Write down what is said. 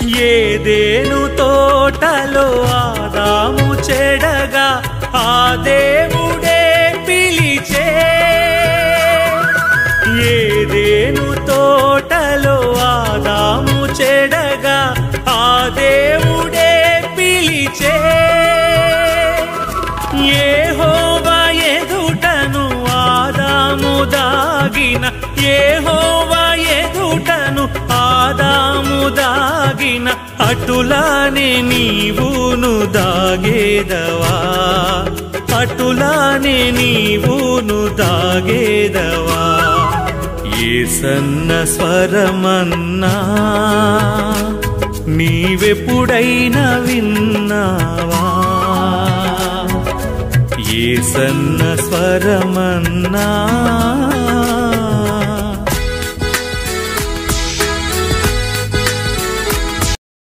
ఏదేను తోటలో ఆదాము చెడగా ఆ దేవుడే పిలిచే, ఏదేను తోటలో ఆదాము చెడగా ఆ దేవుడే పిలిచే, యెహోవా ఎదుటను ఆదాము దాగిన, యెహోవా ఎదుటను ఆదాము దాగిన, అటులానే నీవును దాగేదవా, అటులానే నీవును దాగేదవా. యేసన్న స్వరమన్నా నీవెప్పుడైనా విన్నావా, యేసన్న స్వరమన్నా